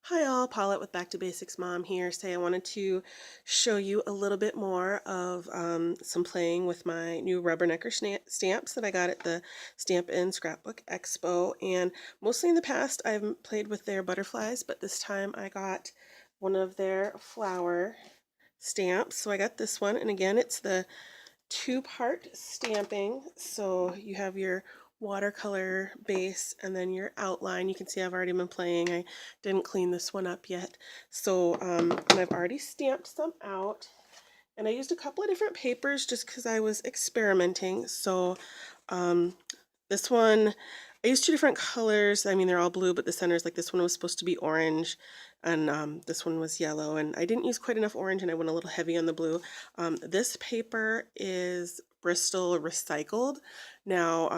Hi all, Paulette with Back to Basics Mom here. Say I wanted to show you a little bit more of some playing with my new Rubbernecker stamps that I got at the Stamp and Scrapbook Expo. And mostly in the past I've played with their butterflies, but this time I got one of their flower stamps. So I got this one, and again it's the two-part stamping. So you have your watercolor base and then your outline. You can see I've already been playing. I didn't clean this one up yet. So, and I've already stamped some out. And I used a couple of different papers just because I was experimenting. So this one, I used two different colors. I mean, they're all blue, but the center is like this one was supposed to be orange, and this one was yellow. And I didn't use quite enough orange, and I went a little heavy on the blue. This paper is Bristol recycled. Now,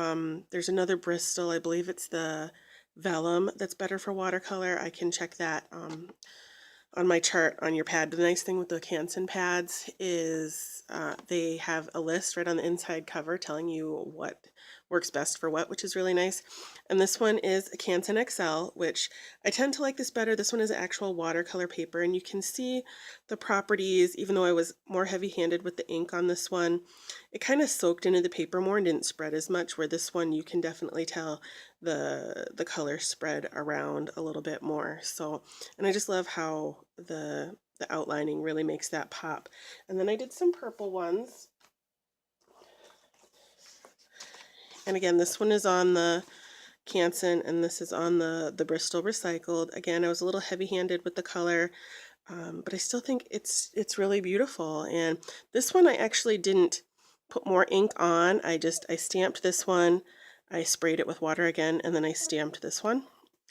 there's another Bristol, I believe it's the vellum, that's better for watercolor. I can check that on my chart on your pad. The nice thing with the Canson pads is they have a list right on the inside cover telling you what works best for what, which is really nice. And this one is a Canson XL, which I tend to like this better. This one is actual watercolor paper, and you can see the properties. Even though I was more heavy-handed with the ink on this one, it kind of soaked into the paper more and didn't spread as much, where this one you can definitely tell the color spread around a little bit more. So, and I just love how the outlining really makes that pop. And then I did some purple ones. And again, this one is on the Canson and this is on the Bristol recycled. Again, I was a little heavy-handed with the color, but I still think it's really beautiful. And this one I actually didn't put more ink on. I stamped this one, I sprayed it with water again, and then I stamped this one.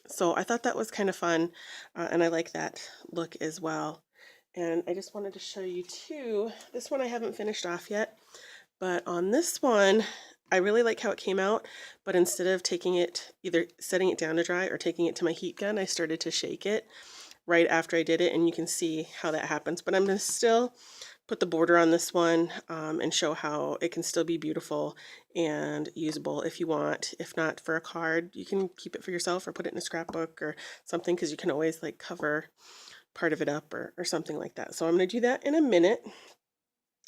So I thought that was kind of fun, and I like that look as well. And I just wanted to show you too, this one I haven't finished off yet, but on this one, I really like how it came out, but instead of taking it, either setting it down to dry or taking it to my heat gun, I started to shake it right after I did it, and you can see how that happens. But I'm going to still put the border on this one and show how it can still be beautiful and usable if you want. If not for a card, you can keep it for yourself or put it in a scrapbook or something, because you can always like cover part of it up or something like that. So I'm going to do that in a minute.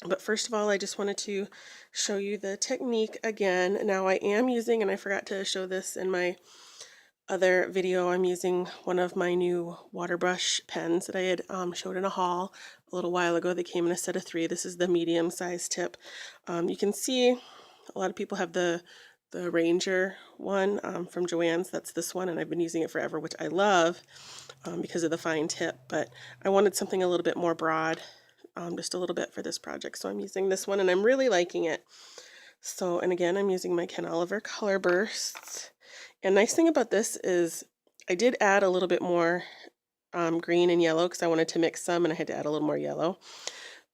But first of all, I just wanted to show you the technique again. Now I am using, and I forgot to show this in my other video, I'm using one of my new water brush pens that I had showed in a haul a little while ago. They came in a set of 3. This is the medium size tip. You can see a lot of people have the Ranger one from Joann's. That's this one, and I've been using it forever, which I love because of the fine tip. But I wanted something a little bit more broad, just a little bit for this project. So I'm using this one, and I'm really liking it. So, and again, I'm using my Ken Oliver Color Bursts. And nice thing about this is I did add a little bit more green and yellow because I wanted to mix some, and I had to add a little more yellow.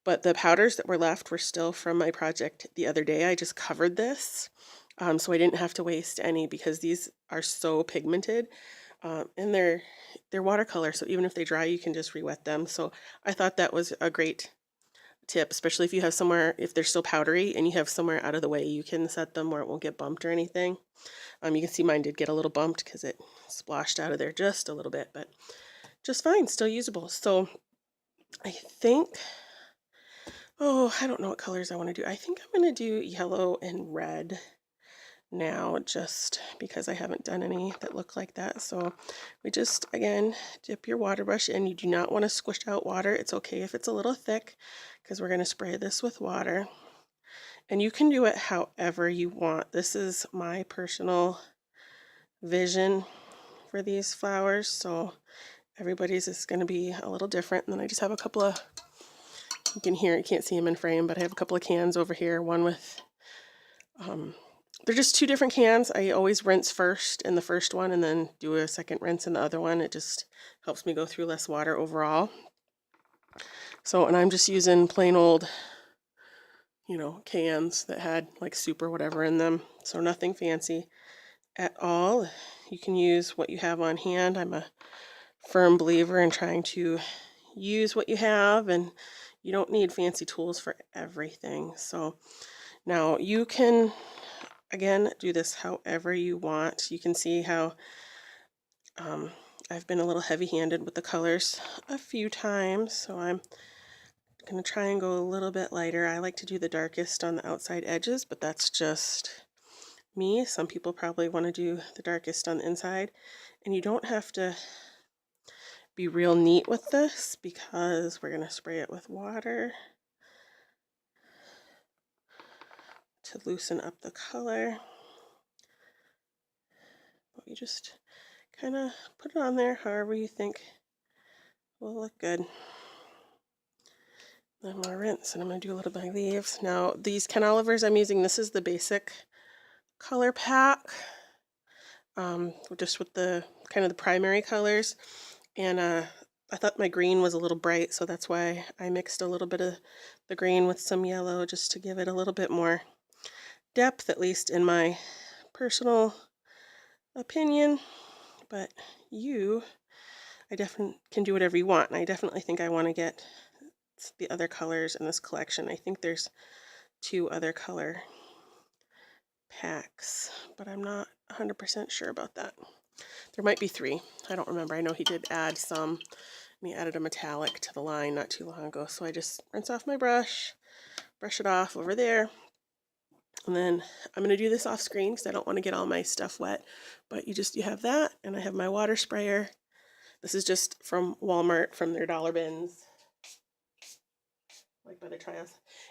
But the powders that were left were still from my project the other day. I just covered this, so I didn't have to waste any, because these are so pigmented, and they're watercolor. So even if they dry, you can just re-wet them. So I thought that was a great tip, especially if you have somewhere, if they're still powdery and you have somewhere out of the way, you can set them where it won't get bumped or anything. You can see mine did get a little bumped because it splashed out of there just a little bit, but just fine, still usable. So I think, oh, I don't know what colors I want to do. I think I'm going to do yellow and red now, just because I haven't done any that look like that. So we just, again, dip your water brush in. You do not want to squish out water. It's okay if it's a little thick, because we're going to spray this with water. And you can do it however you want. This is my personal vision for these flowers, so everybody's is going to be a little different. And then I just have a couple of, you can hear, you can't see them in frame, but I have a couple of cans over here. One with, they're just 2 different cans. I always rinse first in the first one and then do a second rinse in the other one. It just helps me go through less water overall. So, and I'm just using plain old, you know, cans that had like soup or whatever in them. So nothing fancy at all. You can use what you have on hand. I'm a firm believer in trying to use what you have, and you don't need fancy tools for everything. So now you can, again, do this however you want. You can see how I've been a little heavy-handed with the colors a few times, so I'm going to try and go a little bit lighter. I like to do the darkest on the outside edges, but that's just me. Some people probably want to do the darkest on the inside, and you don't have to be real neat with this because we're going to spray it with water to loosen up the color. But you just kind of put it on there however you think will look good. Then I'm going to rinse, and I'm going to do a little bit of leaves. Now, these Ken Olivers I'm using, this is the basic color pack, just with the kind of the primary colors. And I thought my green was a little bright, so that's why I mixed a little bit of the green with some yellow just to give it a little bit more depth, at least in my personal opinion. But I definitely can do whatever you want, and I definitely think I want to get the other colors in this collection. I think there's 2 other color packs, but I'm not 100% sure about that. There might be 3. I don't remember. I know he did add some, and he added a metallic to the line not too long ago. So I just rinse off my brush it off over there, and then I'm going to do this off screen because I don't want to get all my stuff wet. But you have that, and I have my water sprayer. This is just from Walmart, from their dollar bins, like by the trials.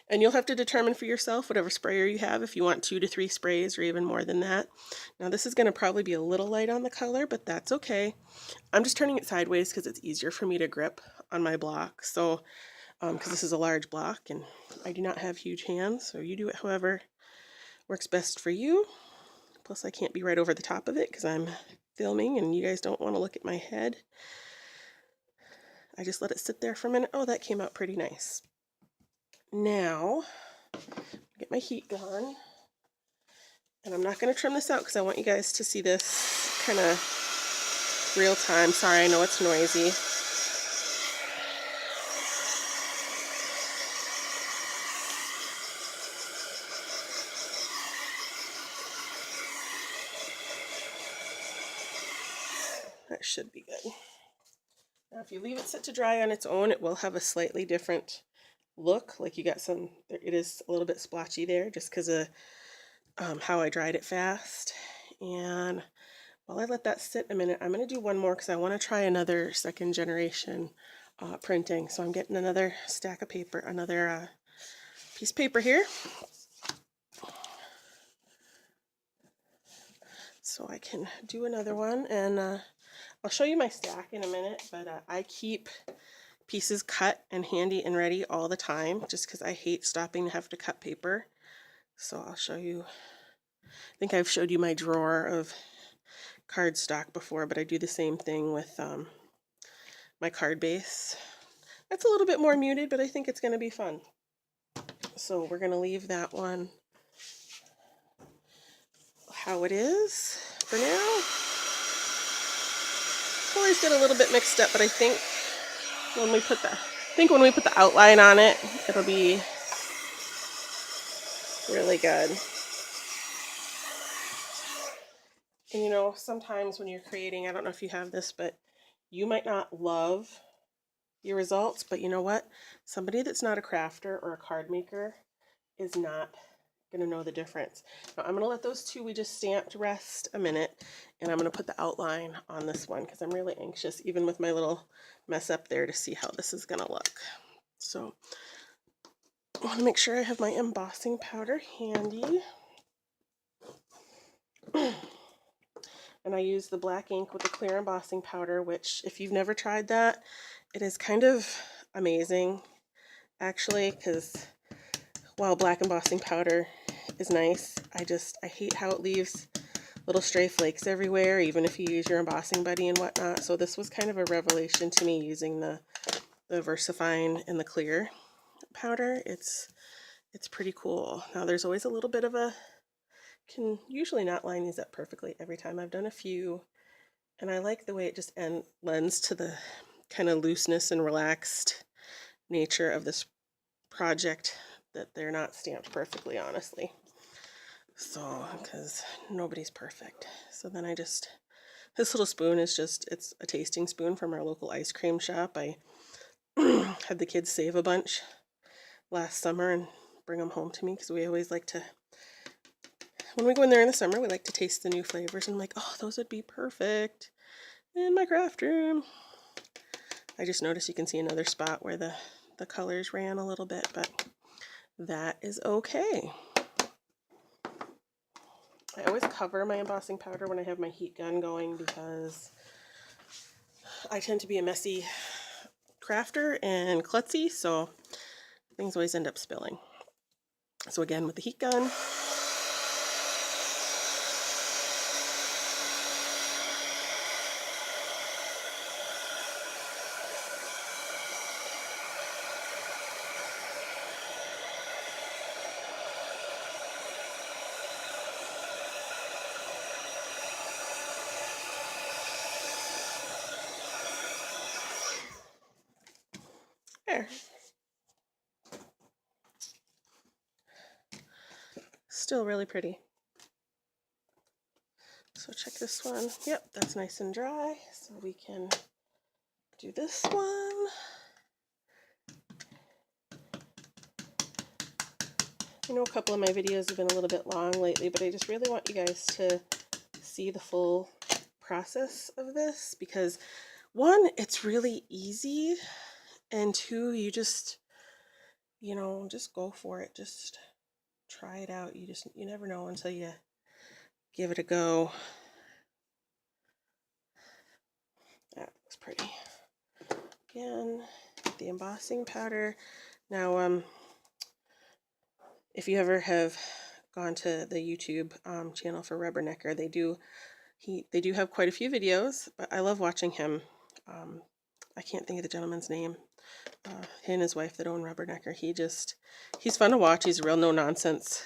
And you'll have to determine for yourself whatever sprayer you have, if you want 2 to 3 sprays or even more than that. Now this is going to probably be a little light on the color, but that's okay. I'm just turning it sideways because it's easier for me to grip on my block. So, because this is a large block and I do not have huge hands, so you do it however works best for you. Plus I can't be right over the top of it because I'm filming and you guys don't want to look at my head. I just let it sit there for a minute. Oh, that came out pretty nice. Now, get my heat gun, and I'm not going to trim this out because I want you guys to see this kind of real time. Sorry, I know it's noisy. That should be good. Now, if you leave it sit to dry on its own, it will have a slightly different look. Like you got some, it is a little bit splotchy there just because of how I dried it fast. And while I let that sit a minute, I'm going to do one more because I want to try another second generation printing. So I'm getting another stack of paper, another piece of paper here, so I can do another one. And I'll show you my stack in a minute, but I keep pieces cut and handy and ready all the time just because I hate stopping to have to cut paper. So I'll show you. I think I've showed you my drawer of cardstock before, but I do the same thing with my card base. That's a little bit more muted, but I think it's going to be fun. So we're going to leave that one how it is for now. Colors get a little bit mixed up, but I think when we put the outline on it, it'll be really good. And you know, sometimes when you're creating, I don't know if you have this, but you might not love your results, but you know what? Somebody that's not a crafter or a card maker is not going to know the difference. Now I'm going to let those 2 we just stamped rest a minute, and I'm going to put the outline on this one because I'm really anxious, even with my little mess up there, to see how this is going to look. So I want to make sure I have my embossing powder handy. And I use the black ink with the clear embossing powder, which if you've never tried that, it is kind of amazing actually, because while black embossing powder is nice, I hate how it leaves little stray flakes everywhere, even if you use your embossing buddy and whatnot. So this was kind of a revelation to me, using the VersaFine and the clear powder. It's pretty cool. Now there's always a little bit of can usually not line these up perfectly every time. I've done a few, and I like the way it just lends to the kind of looseness and relaxed nature of this project, that they're not stamped perfectly, honestly. So, because nobody's perfect. So then I just This little spoon is just, it's a tasting spoon from our local ice cream shop. I had the kids save a bunch last summer and bring them home to me because we always like to, when we go in there in the summer, we like to taste the new flavors. And I'm like, oh, those would be perfect in my craft room. I just noticed you can see another spot where the colors ran a little bit, but that is okay. I always cover my embossing powder when I have my heat gun going because I tend to be a messy crafter and klutzy, so things always end up spilling. So again, with the heat gun, there. Still really pretty. So check this one. Yep, that's nice and dry. So we can do this one. I know a couple of my videos have been a little bit long lately, but I just really want you guys to see the full process of this because one, it's really easy, and two, you just, you know, just go for it. Just try it out. You never know until you give it a go. That looks pretty. Again, the embossing powder. Now, if you ever have gone to the YouTube channel for Rubbernecker, they do have quite a few videos, but I love watching him. I can't think of the gentleman's name. He and his wife that own Rubbernecker. He's fun to watch. He's a real no nonsense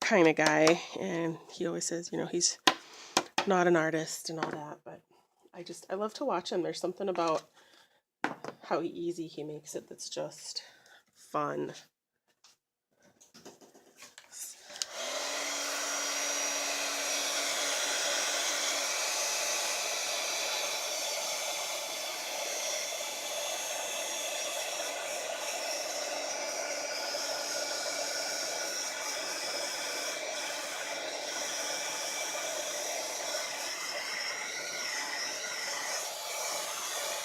kind of guy, and he always says, you know, he's not an artist and all that, but I love to watch him. There's something about how easy he makes it that's just fun.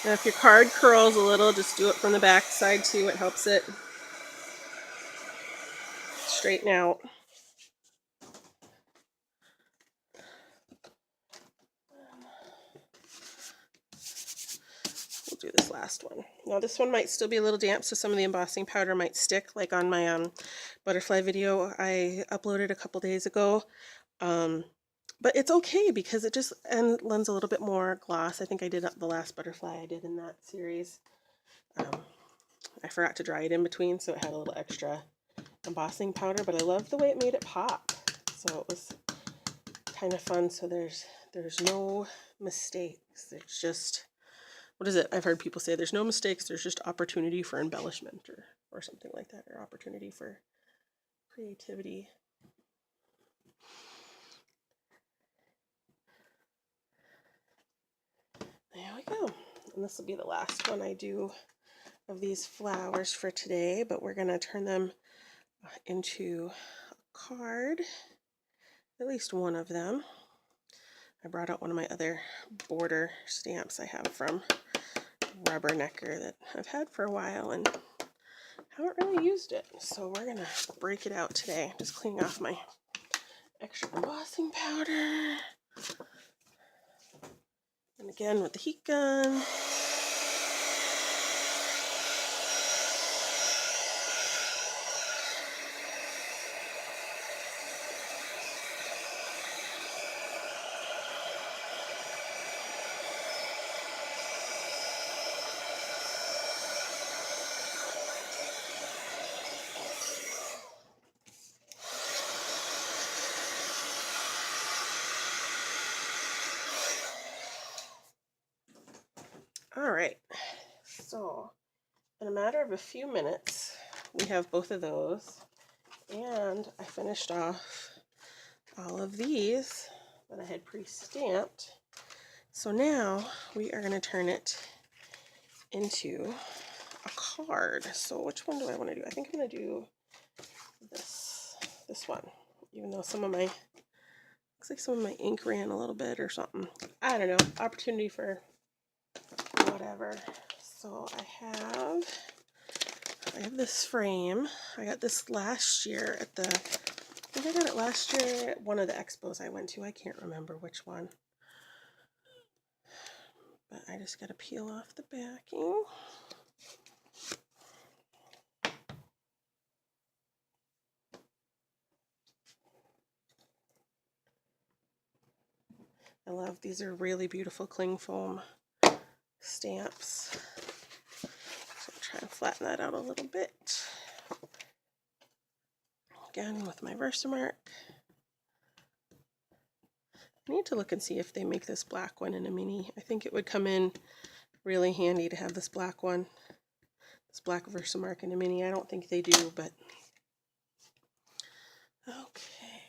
Now if your card curls a little, just do it from the back side too. It helps it straighten out. We'll do this last one. Now this one might still be a little damp, so some of the embossing powder might stick, like on my butterfly video I uploaded a couple days ago. But it's okay because it just lends a little bit more gloss. I think I did the last butterfly I did in that series. I forgot to dry it in between, so it had a little extra embossing powder, but I loved the way it made it pop. So it was kind of fun. So there's no mistakes. It's just, what is it? I've heard people say there's no mistakes, there's just opportunity for embellishment or something like that, or opportunity for creativity. There we go. And this will be the last one I do of these flowers for today, but we're going to turn them into a card, at least one of them. I brought out one of my other border stamps I have from Rubbernecker that I've had for a while and haven't really used it. So we're going to break it out today. Just cleaning off my extra embossing powder. And again with the heat gun. All right, so in a matter of a few minutes, we have both of those, and I finished off all of these that I had pre-stamped So now we are going to turn it into a card. So which one do I want to do? I think I'm going to do this one, even though some of my, looks like some of my ink ran a little bit or something. I don't know, opportunity for whatever. So I have this frame. I got this last year at the, I think I got it last year at one of the expos I went to. I can't remember which one. But I just got to peel off the backing. I love, these are really beautiful cling foam stamps. So I'll try and flatten that out a little bit. Again with my Versamark. I need to look and see if they make this black one in a mini. I think it would come in really handy to have this black one. This black Versamark in a mini. I don't think they do, but okay.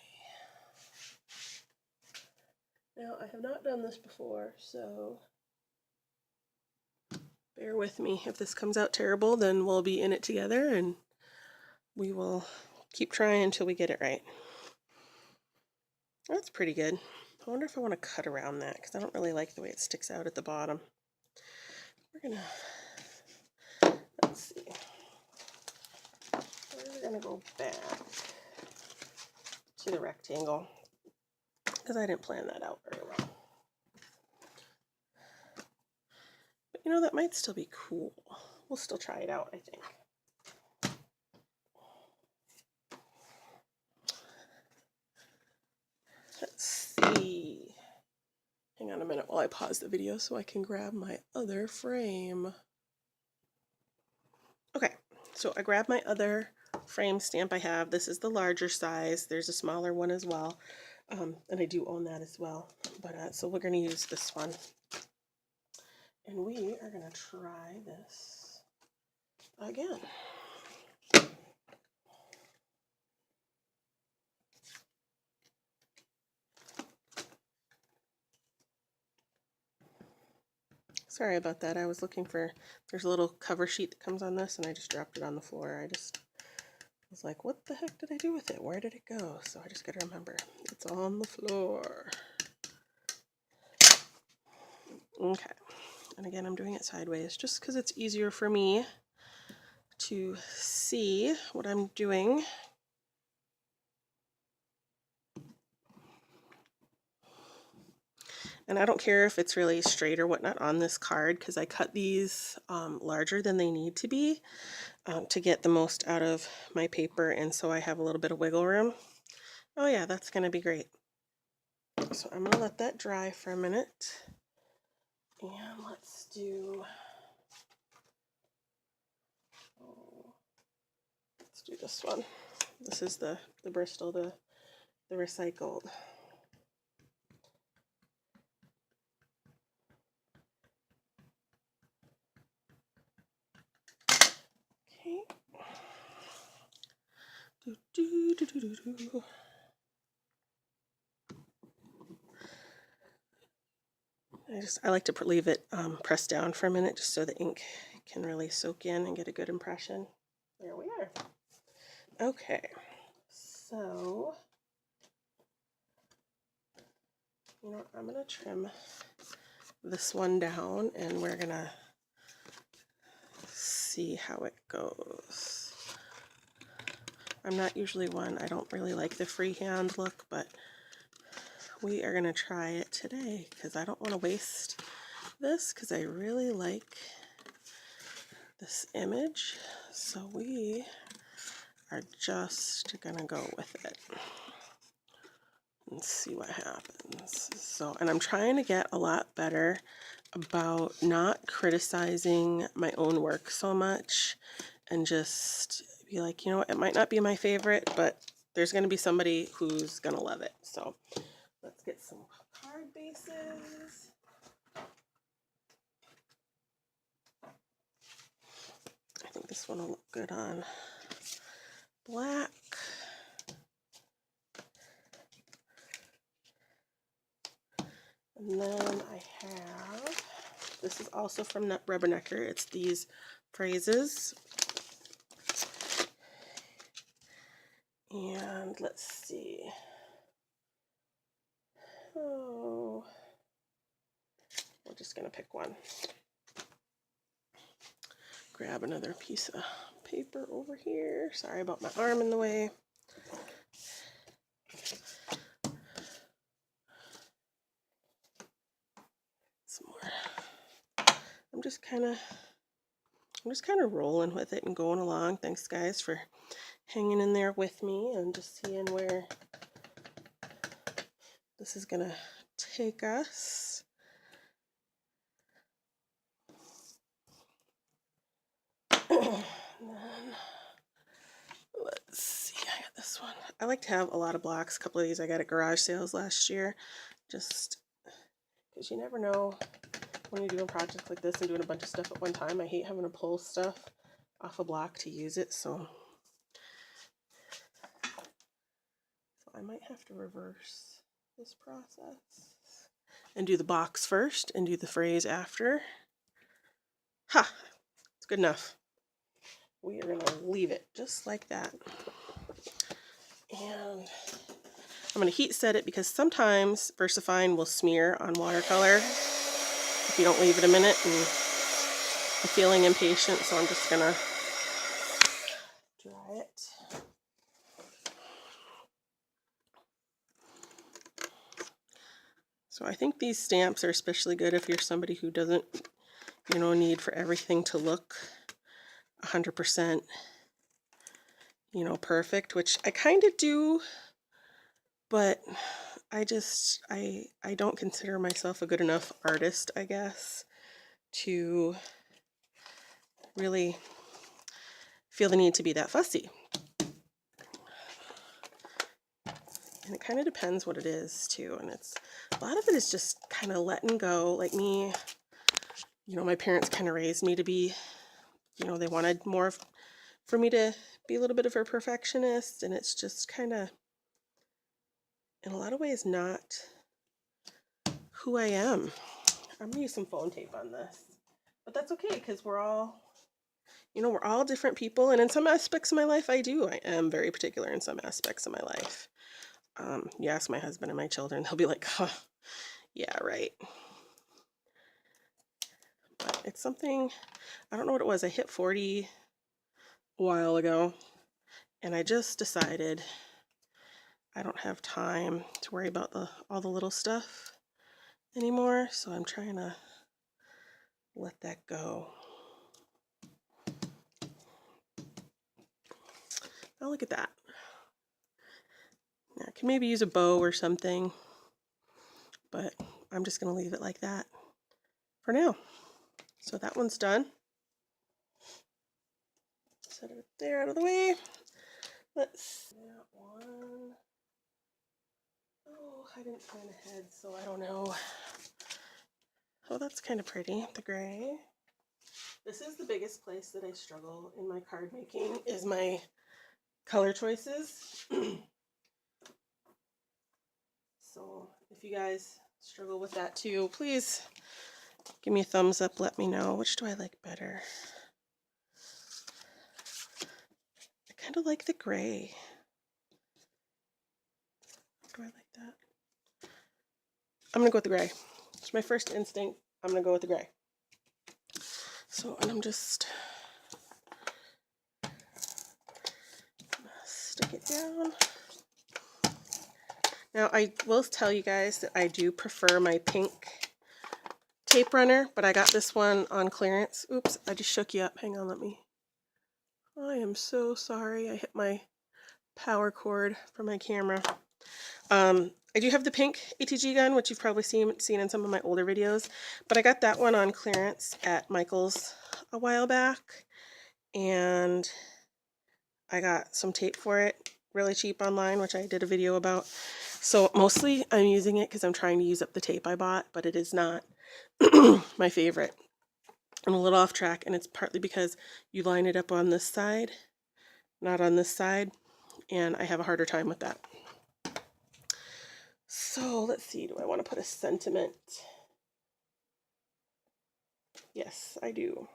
Now I have not done this before, so bear with me. If this comes out terrible, then we'll be in it together and we will keep trying until we get it right. That's pretty good. I wonder if I want to cut around that because I don't really like the way it sticks out at the bottom. We're gonna, let's see. We're gonna go back to the rectangle because I didn't plan that out very well. But you know, that might still be cool. We'll still try it out, I think. Let's see. Hang on a minute while I pause the video so I can grab my other frame. Okay, so I grabbed my other frame stamp I have. This is the larger size. There's a smaller one as well. And I do own that as well. But so we're going to use this one. And we are going to try this again. Sorry about that. I was looking for, there's a little cover sheet that comes on this and I just dropped it on the floor. I was like, what the heck did I do with it? Where did it go? So I just got to remember, it's on the floor. Okay. And again, I'm doing it sideways just because it's easier for me to see what I'm doing. And I don't care if it's really straight or whatnot on this card because I cut these larger than they need to be to get the most out of my paper, and so I have a little bit of wiggle room. Oh yeah, that's going to be great. So I'm going to let that dry for a minute. And let's do this one. This is the Bristol, the recycled. Okay. I like to leave it pressed down for a minute just so the ink can really soak in and get a good impression. There we are. Okay, so you know, I'm gonna trim this one down and we're gonna see how it goes. I'm not usually one, I don't really like the freehand look, but we are gonna try it today because I don't want to waste this because I really like this image. So we are just gonna go with it and see what happens. So, and I'm trying to get a lot better about not criticizing my own work so much and just be like, you know what, it might not be my favorite, but there's going to be somebody who's going to love it. So let's get some card bases. I think this one will look good on black. And then I have, this is also from Rubbernecker. It's these phrases. And let's see. Oh, we're just going to pick one. Grab another piece of paper over here. Sorry about my arm in the way. Some more. I'm just kind of rolling with it and going along. Thanks guys for hanging in there with me and just seeing where this is gonna take us. And then, let's see, I got this one. I like to have a lot of blocks. A couple of these I got at garage sales last year, just because you never know when you're doing projects like this and doing a bunch of stuff at one time. I hate having to pull stuff off a block to use it, so I might have to reverse this process and do the box first and do the phrase after. Ha! It's good enough. We are going to leave it just like that. And I'm going to heat set it because sometimes VersaFine will smear on watercolor if you don't leave it a minute, and I'm feeling impatient, so I'm just going to dry it. So I think these stamps are especially good if you're somebody who doesn't, need for everything to look 100%, perfect, which I kind of do, but I don't consider myself a good enough artist, I guess, to really feel the need to be that fussy. And it kind of depends what it is too, and a lot of it is just kind of letting go. Like me, my parents kind of raised me to be, they wanted more for me to be a little bit of a perfectionist, and it's just kind of, in a lot of ways, not who I am. I'm gonna use some phone tape on this, but that's okay because we're all different people, and in some aspects of my life I am very particular in some aspects of my life. You ask my husband and my children, they'll be like, huh, yeah, right. But it's something, I don't know what it was. I hit 40 a while ago, and I just decided I don't have time to worry about all the little stuff anymore, so I'm trying to let that go. Oh, look at that. Now, I can maybe use a bow or something, but I'm just going to leave it like that for now. So that one's done. Set it up there out of the way. Let's see that one. Oh, I didn't plan ahead, so I don't know. Oh, that's kind of pretty, the gray. This is the biggest place that I struggle in my card making, is my color choices. So if you guys struggle with that too, please give me a thumbs up, let me know. Which do I like better? I kind of like the gray. Do I like that? I'm going to go with the gray. It's my first instinct. I'm going to go with the gray. So, and I'm just stick it down. Now, I will tell you guys that I do prefer my pink tape runner, but I got this one on clearance. Oops, I just shook you up. Hang on, I am so sorry. I hit my power cord for my camera. I do have the pink ATG gun, which you've probably seen in some of my older videos, but I got that one on clearance at Michael's a while back, and I got some tape for it really cheap online, which I did a video about. So mostly I'm using it because I'm trying to use up the tape I bought, but it is not my favorite. I'm a little off track, and it's partly because you line it up on this side, not on this side, and I have a harder time with that. So let's see, do I want to put a sentiment? Yes, I do.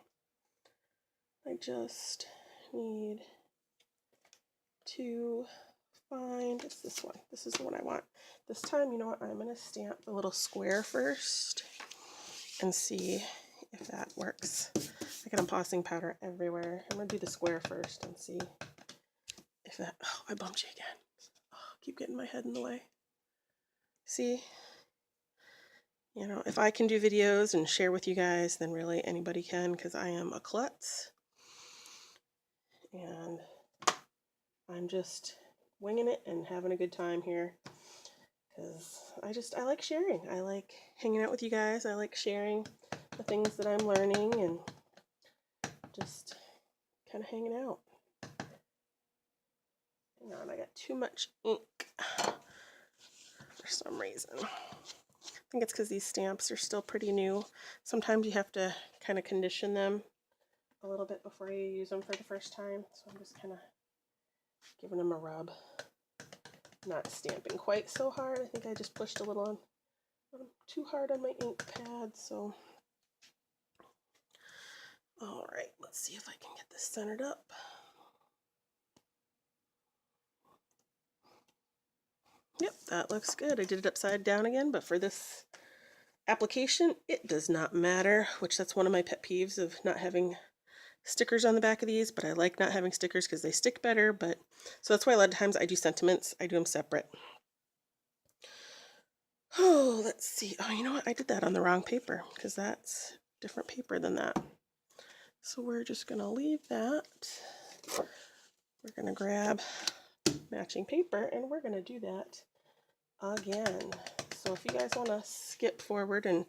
I just need to find, it's this one. This is the one I want. This time, you know what, I'm going to stamp the little square first and see if that works. I got embossing powder everywhere. I'm going to do the square first and see if that, oh, I bumped you again. Oh, keep getting my head in the way. See? You know, if I can do videos and share with you guys, then really anybody can, because I am a klutz. And I'm just winging it and having a good time here. Because I like sharing. I like hanging out with you guys. I like sharing the things that I'm learning and just kind of hanging out. Hang on, I got too much ink for some reason. I think it's because these stamps are still pretty new. Sometimes you have to kind of condition them a little bit before you use them for the first time. So I'm just kind of giving them a rub. Not stamping quite so hard. I think I just pushed a little too hard on my ink pad. So, all right, let's see if I can get this centered up. Yep, that looks good. I did it upside down again, but for this application, it does not matter, which that's one of my pet peeves of not having stickers on the back of these, but I like not having stickers because they stick better. But so that's why a lot of times I do sentiments. I do them separate. Oh, let's see. Oh, you know what? I did that on the wrong paper because that's different paper than that. So we're just going to leave that. We're going to grab matching paper and we're going to do that again. So if you guys want to skip forward and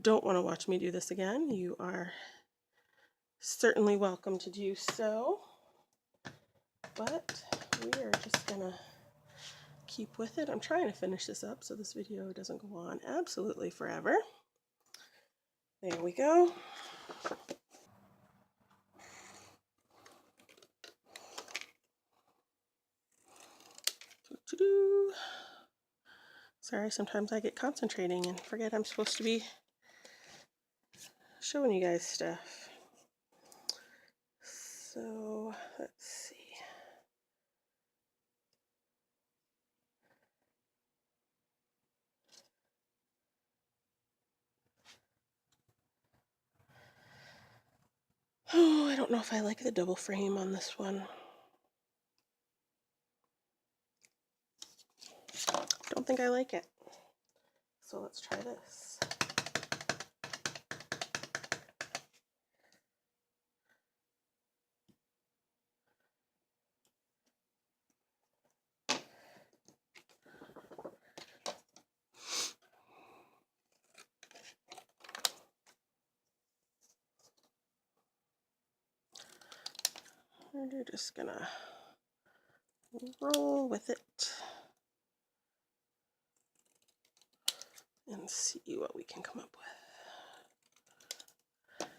don't want to watch me do this again, you are certainly welcome to do so. But we are just going to keep with it. I'm trying to finish this up so this video doesn't go on absolutely forever. There we go. Sorry, sometimes I get concentrating and forget I'm supposed to be showing you guys stuff. So let's see. Oh, I don't know if I like the double frame on this one. Don't think I like it. So let's try this. We're just gonna roll with it and see what we can come up with.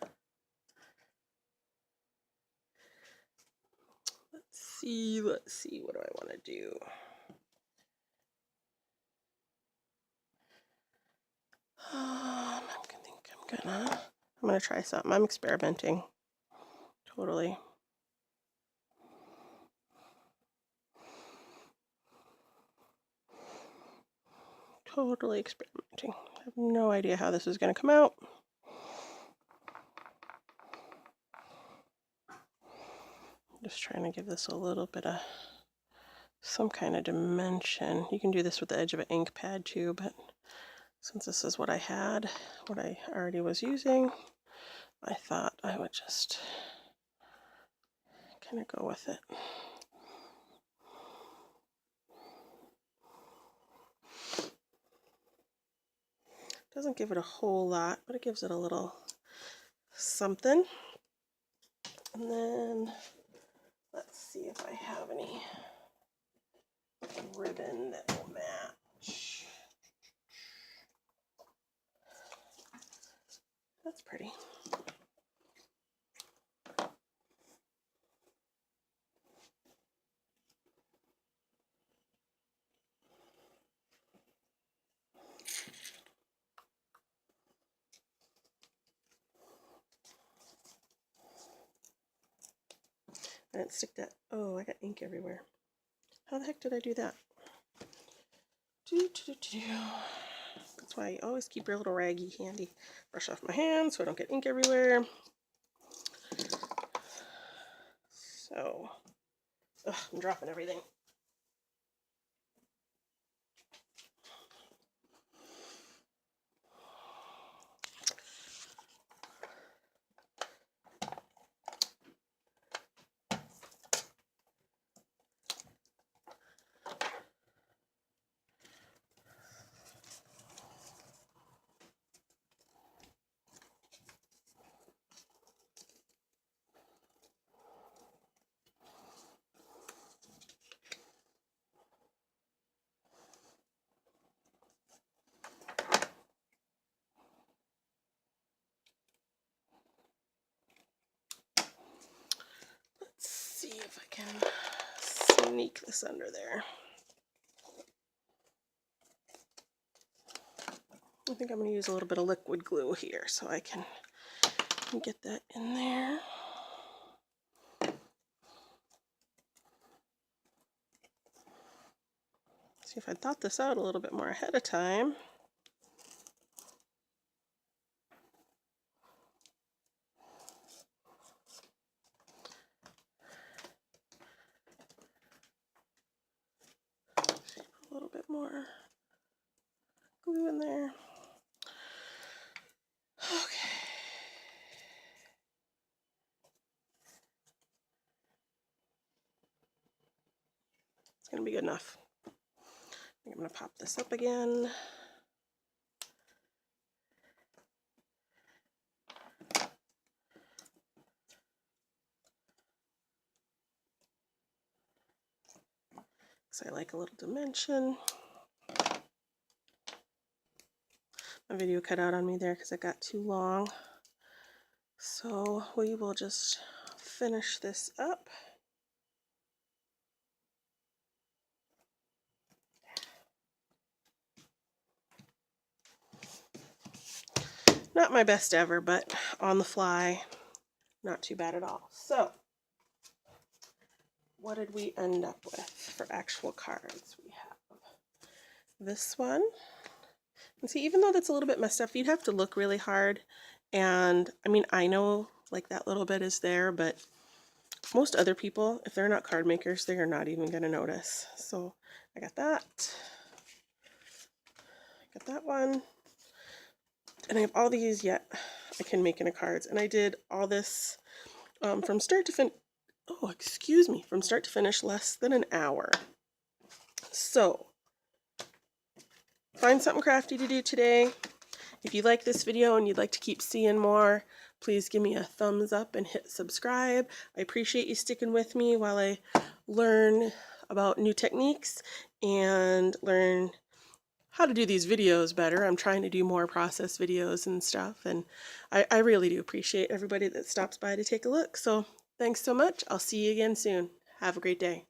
Let's see, what do I want to do? I'm gonna try something. I'm experimenting. Totally. Totally experimenting. I have no idea how this is gonna come out. Just trying to give this a little bit of some kind of dimension. You can do this with the edge of an ink pad too, but since this is what I had, what I already was using, I thought I would just kind of go with it. Doesn't give it a whole lot, but it gives it a little something. And then let's see if I have any ribbon that will match. That's pretty. I didn't stick that. Oh, I got ink everywhere. How the heck did I do that? That's why you always keep your little raggy handy. Brush off my hands so I don't get ink everywhere. So, I'm dropping everything. Let's see if I can sneak this under there. I think I'm going to use a little bit of liquid glue here so I can get that in there. See if I thought this out a little bit more ahead of time. A little bit more glue in there. Okay. It's going to be good enough. I'm going to pop this up again. Because I like a little dimension. My video cut out on me there because it got too long. So we will just finish this up. Not my best ever, but on the fly, not too bad at all. So, what did we end up with for actual cards? We have this one. And see, even though that's a little bit messed up, you'd have to look really hard. And I mean, I know like that little bit is there, but most other people, if they're not card makers, they are not even going to notice. So I got that. I got that one. And I have all these yet I can make into cards. And I did all this from start to finish. Oh, excuse me, from start to finish, less than an hour. So, find something crafty to do today. If you like this video and you'd like to keep seeing more, please give me a thumbs up and hit subscribe. I appreciate you sticking with me while I learn about new techniques and learn how to do these videos better. I'm trying to do more process videos and stuff, and I really do appreciate everybody that stops by to take a look. So thanks so much. I'll see you again soon. Have a great day.